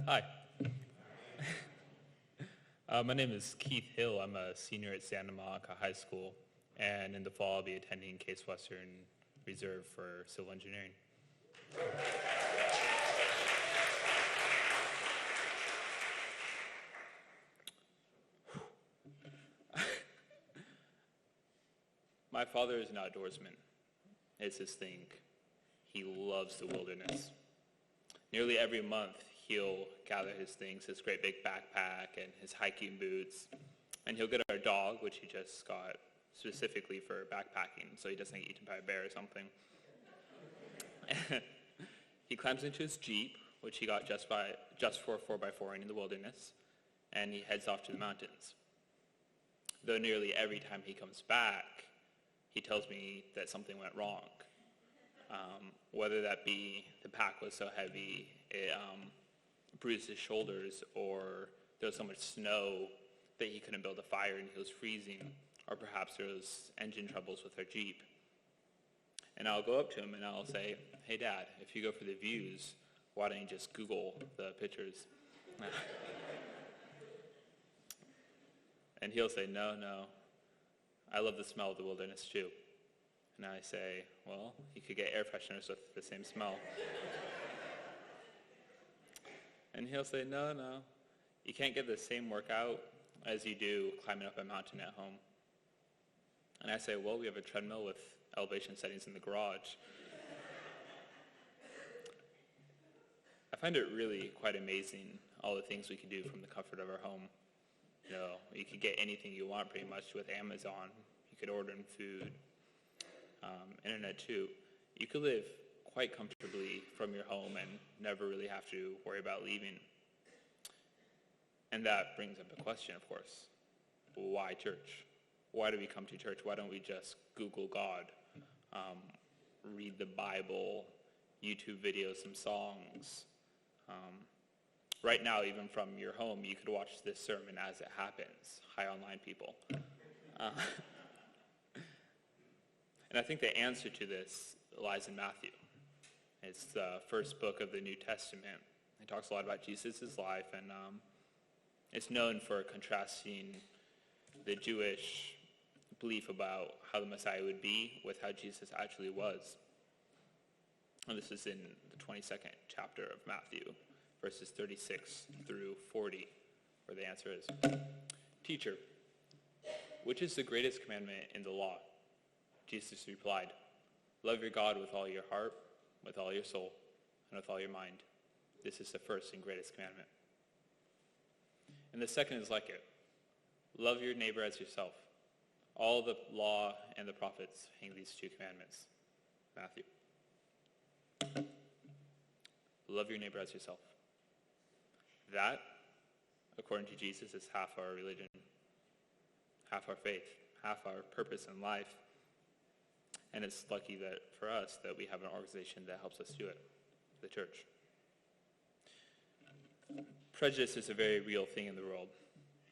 Hi. My name is Keith Hill. I'm a senior at Santa Monica High School, and in the fall I'll be attending Case Western Reserve for civil engineering. My father is an outdoorsman. It's his thing. He loves the wilderness. Nearly every month, he'll gather his things, his great big backpack and his hiking boots, and he'll get our dog, which he just got specifically for backpacking, so he doesn't get eaten by a bear or something. He climbs into his Jeep, which he got just for 4x4ing in the wilderness, and he heads off to the mountains. Though nearly every time he comes back, he tells me that something went wrong. Whether that be the pack was so heavy it bruised his shoulders, or there was so much snow that he couldn't build a fire and he was freezing, or perhaps there was engine troubles with our Jeep. And I'll go up to him and I'll say, "Hey Dad, if you go for the views, why don't you just Google the pictures?" And he'll say, no, I love the smell of the wilderness too. And I say, well, you could get air fresheners with the same smell. And he'll say, no, you can't get the same workout as you do climbing up a mountain at home. And I say, well, we have a treadmill with elevation settings in the garage. I find it really quite amazing, all the things we can do from the comfort of our home. You know, you could get anything you want pretty much with Amazon. You could order in food, internet too. You could live quite comfortably from your home and never really have to worry about leaving. And that brings up a question, of course. Why church? Why do we come to church? Why don't we just Google God, read the Bible, YouTube videos, some songs? Right now, even from your home, you could watch this sermon as it happens. Hi, online people. And I think the answer to this lies in Matthew. It's the first book of the New Testament. It talks a lot about Jesus' life, and it's known for contrasting the Jewish belief about how the Messiah would be with how Jesus actually was. And this is in the 22nd chapter of Matthew, verses 36 through 40, where the answer is, "Teacher, which is the greatest commandment in the law?" Jesus replied, "Love your God with all your heart, with all your soul, and with all your mind. This is the first and greatest commandment. And the second is like it. Love your neighbor as yourself. All the law and the prophets hang these two commandments." Matthew. Love your neighbor as yourself. That, according to Jesus, is half our religion, half our faith, half our purpose in life. And it's lucky that for us that we have an organization that helps us do it, the church. Prejudice is a very real thing in the world.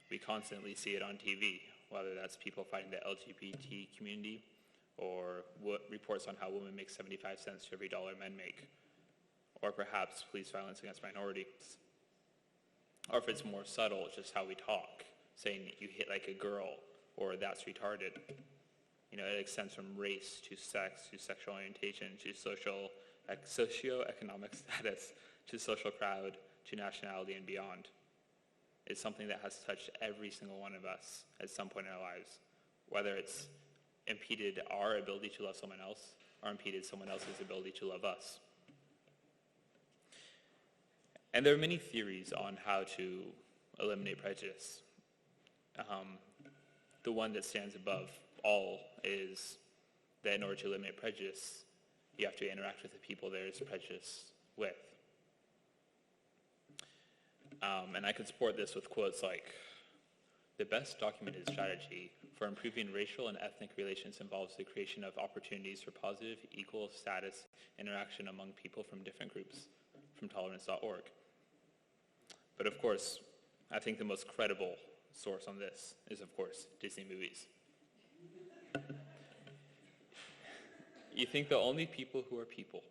We constantly see it on TV, whether that's people fighting the LGBT community or reports on how women make 75 cents to every dollar men make, or perhaps police violence against minorities. Or if it's more subtle, it's just how we talk, saying you hit like a girl, or that's retarded. You know, it extends from race to sex to sexual orientation to socioeconomic status to social crowd to nationality and beyond. It's something that has touched every single one of us at some point in our lives, whether it's impeded our ability to love someone else or impeded someone else's ability to love us. And there are many theories on how to eliminate prejudice. The one that stands above all is that in order to eliminate prejudice, you have to interact with the people there is prejudice with. And I could support this with quotes like, "The best documented strategy for improving racial and ethnic relations involves the creation of opportunities for positive, equal status interaction among people from different groups," from tolerance.org. But of course, I think the most credible source on this is, of course, Disney movies. You think the only people who are people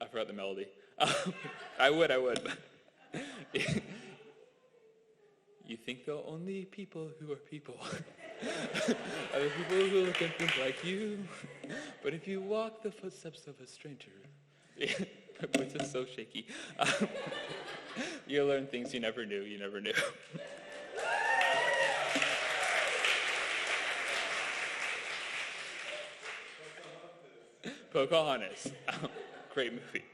I forgot the melody. I would. But you think the only people who are people are the people who look and think like you. But if you walk the footsteps of a stranger, my voice is so shaky. You'll learn things you never knew. Pocahontas. Great movie.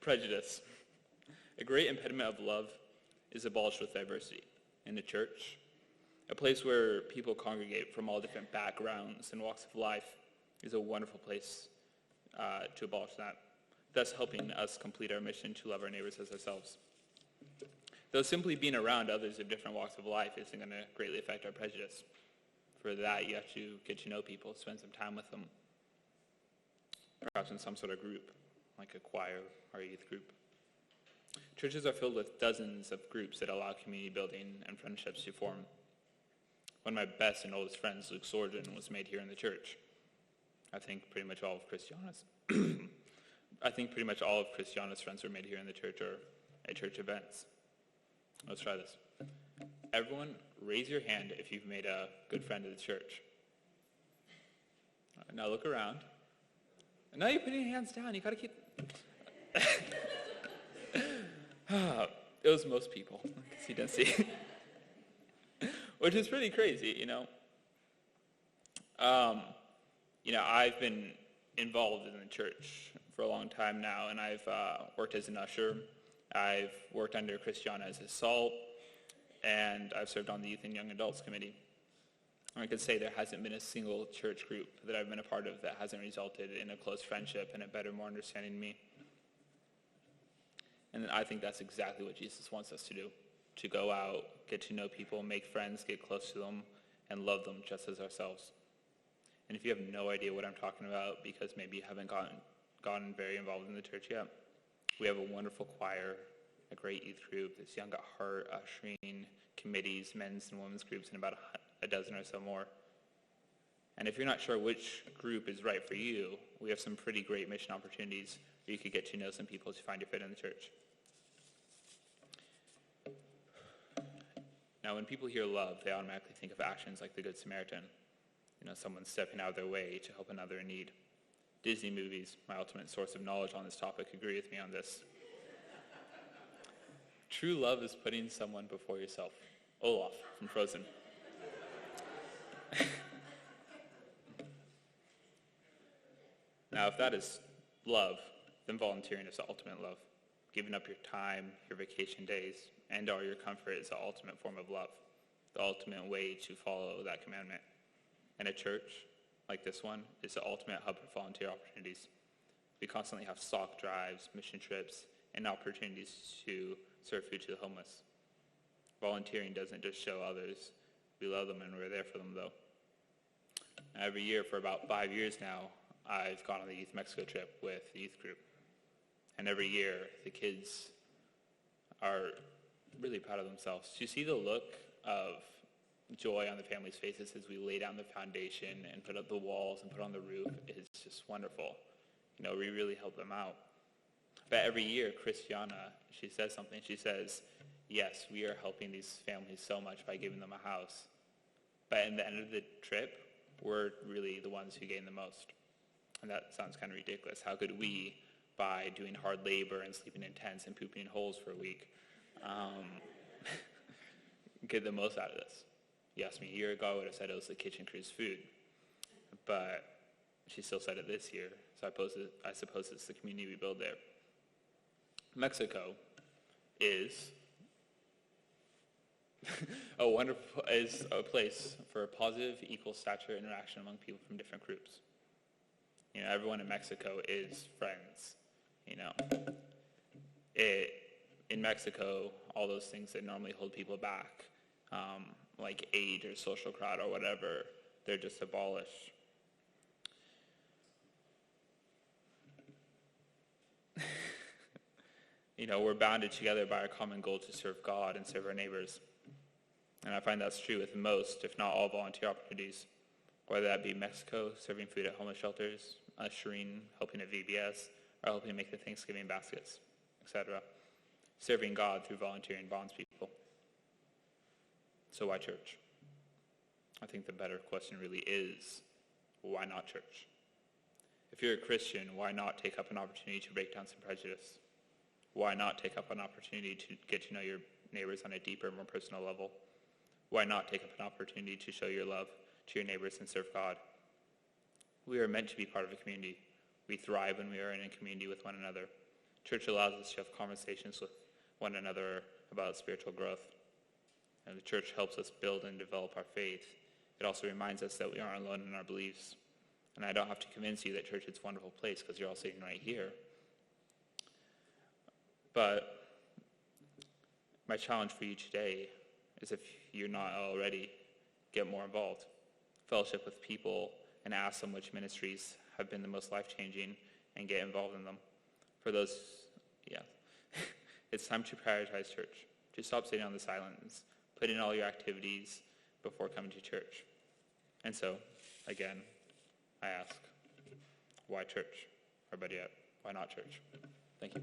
Prejudice. A great impediment of love is abolished with diversity. In the church, a place where people congregate from all different backgrounds and walks of life, is a wonderful place to abolish that, thus helping us complete our mission to love our neighbors as ourselves. Though simply being around others of different walks of life isn't going to greatly affect our prejudice. For that, you have to get to know people, spend some time with them, perhaps in some sort of group, like a choir or a youth group. Churches are filled with dozens of groups that allow community building and friendships to form. One of my best and oldest friends, Luke Sorgen, was made here in the church. I think pretty much all of Christiana's friends were made here in the church or at church events. Let's try this. Everyone, raise your hand if you've made a good friend of the church. Now look around. Now you're putting your hands down. You gotta keep... It was most people, because you didn't see. Which is pretty crazy, you know. I've been involved in the church for a long time now, and I've worked as an usher. I've worked under Christiana as a SALT, and I've served on the Youth and Young Adults Committee. And I could say there hasn't been a single church group that I've been a part of that hasn't resulted in a close friendship and a better, more understanding me. And I think that's exactly what Jesus wants us to do, to go out, get to know people, make friends, get close to them, and love them just as ourselves. And if you have no idea what I'm talking about, because maybe you haven't gotten very involved in the church yet, we have a wonderful choir, a great youth group, this Young at Heart, ushering, committees, men's and women's groups, and about a dozen or so more. And if you're not sure which group is right for you, we have some pretty great mission opportunities where you could get to know some people to find your fit in the church. Now, when people hear love, they automatically think of actions like the Good Samaritan. Someone stepping out of their way to help another in need. Disney movies, my ultimate source of knowledge on this topic, agree with me on this. True love is putting someone before yourself. Olaf from Frozen. Now, if that is love, then volunteering is the ultimate love. Giving up your time, your vacation days, and all your comfort is the ultimate form of love, the ultimate way to follow that commandment. And a church like this one is the ultimate hub for volunteer opportunities. We constantly have sock drives, mission trips, and opportunities to serve food to the homeless. Volunteering doesn't just show others we love them and we're there for them, though. Every year for about 5 years now, I've gone on the Youth Mexico trip with the youth group. And every year, the kids are really proud of themselves. To see the look of joy on the families' faces as we lay down the foundation and put up the walls and put on the roof is just wonderful. We really help them out. But every year, Christiana, she says something. She says, yes, we are helping these families so much by giving them a house. But in the end of the trip, we're really the ones who gain the most. And that sounds kind of ridiculous. How could we, by doing hard labor and sleeping in tents and pooping in holes for a week, get the most out of this? You asked me a year ago, I would have said it was the kitchen crew's food. But she still said it this year, so I suppose it's the community we build there. Mexico is a place for a positive, equal stature interaction among people from different groups. Everyone in Mexico is friends. In Mexico, all those things that normally hold people back, like age or social crowd or whatever, they're just abolished. We're bounded together by our common goal to serve God and serve our neighbors. And I find that's true with most, if not all, volunteer opportunities. whether that be Mexico, serving food at homeless shelters, ushering, helping at VBS, or helping make the Thanksgiving baskets, etc. Serving God through volunteering bonds people. So why church? I think the better question really is, why not church? If you're a Christian, why not take up an opportunity to break down some prejudice? Why not take up an opportunity to get to know your neighbors on a deeper, more personal level? Why not take up an opportunity to show your love to your neighbors and serve God? We are meant to be part of a community. We thrive when we are in a community with one another. Church allows us to have conversations with one another about spiritual growth. And the church helps us build and develop our faith. It also reminds us that we aren't alone in our beliefs. And I don't have to convince you that church is a wonderful place because you're all sitting right here. But my challenge for you today is, if you're not already, get more involved. Fellowship with people and ask them which ministries have been the most life-changing and get involved in them. For those, it's time to prioritize church. To stop sitting on the sidelines. Put in all your activities before coming to church. And so, again, I ask, why church? Or better yet, why not church? Thank you.